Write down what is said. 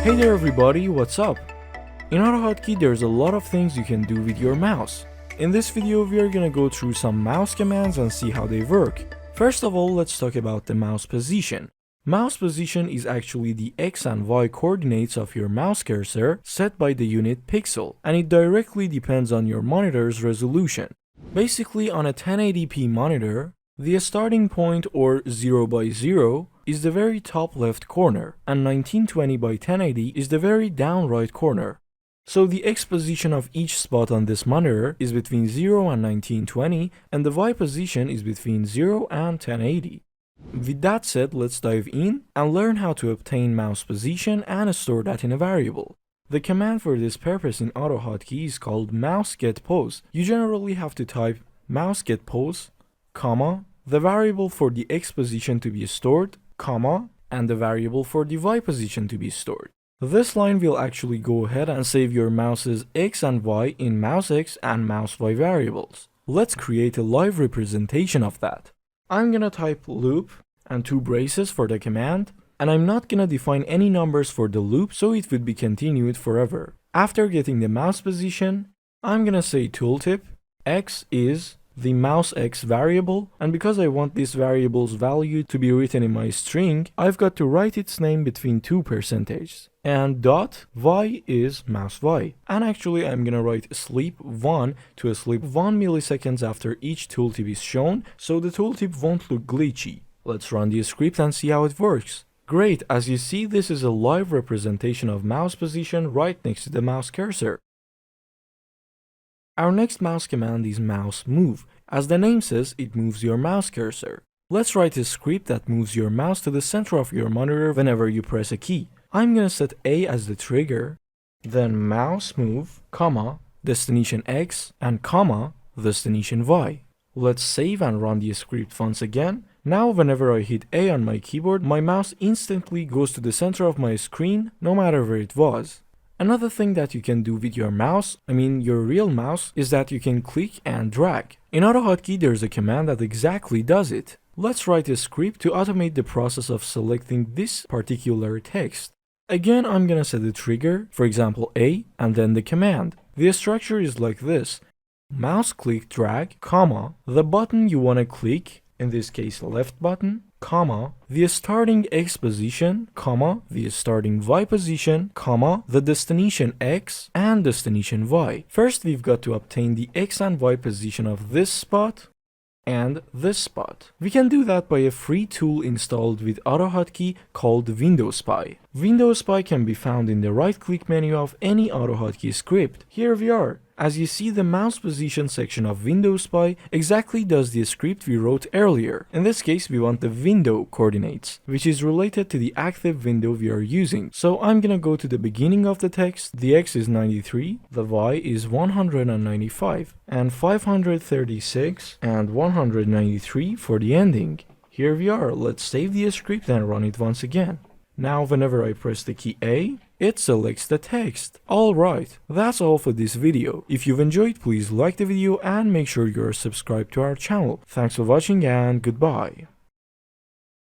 Hey there everybody, what's up? In AutoHotkey there's a lot of things you can do with your mouse. In this video we are gonna go through some mouse commands and see how they work. First of all, let's talk about the mouse position. Mouse position is actually the X and Y coordinates of your mouse cursor set by the unit pixel, and it directly depends on your monitor's resolution. Basically, on a 1080p monitor, the starting point, or 0 by 0, is the very top left corner, and 1920 by 1080 is the very down right corner. So the X position of each spot on this monitor is between 0 and 1920, and the Y position is between 0 and 1080. With that said, let's dive in and learn how to obtain mouse position and store that in a variable. The command for this purpose in AutoHotkey is called mouseGetPose. You generally have to type mouseGetPose, comma, the variable for the X position to be stored, comma, and the variable for the Y position to be stored. This line will actually go ahead and save your mouse's X and Y in mouseX and mousey variables. Let's create a live representation of that. I'm gonna type loop and 2 braces for the command, and I'm not gonna define any numbers for the loop, so it would be continued forever. After getting the mouse position, I'm gonna say tooltip, X is the mouseX variable, and because I want this variable's value to be written in my string, I've got to write its name between 2 percentages. And dot Y is mousey. And actually I'm gonna write sleep 1 to sleep 1 milliseconds after each tooltip is shown, so the tooltip won't look glitchy. Let's run the script and see how it works. Great, as you see, this is a live representation of mouse position right next to the mouse cursor. Our next mouse command is mouse move. As the name says, it moves your mouse cursor. Let's write a script that moves your mouse to the center of your monitor whenever you press a key. I'm gonna set A as the trigger, then mouse move, comma, destination X, and comma, destination Y. Let's save and run the script once again. Now whenever I hit A on my keyboard, my mouse instantly goes to the center of my screen, no matter where it was. Another thing that you can do with your mouse, your real mouse, is that you can click and drag. In AutoHotkey there's a command that exactly does it. Let's write a script to automate the process of selecting this particular text. Again, I'm gonna set the trigger, for example A, and then the command. The structure is like this: mouse click drag, comma, the button you wanna click, in this case left button, comma, the starting X position, comma, the starting Y position, comma, the destination X and destination Y. First we've got to obtain the X and Y position of this spot and this spot. We can do that by a free tool installed with AutoHotkey called WindowSpy. WindowSpy can be found in the right-click menu of any AutoHotkey script. Here we are. As you see, the mouse position section of WindowSpy exactly does the script we wrote earlier. In this case, we want the window coordinates, which is related to the active window we are using. So I'm gonna go to the beginning of the text. The X is 93, the Y is 195, and 536 and 193 for the ending. Here we are. Let's save the script and run it once again. Now whenever I press the key A, it selects the text. Alright, that's all for this video. If you've enjoyed, please like the video and make sure you're subscribed to our channel. Thanks for watching and goodbye.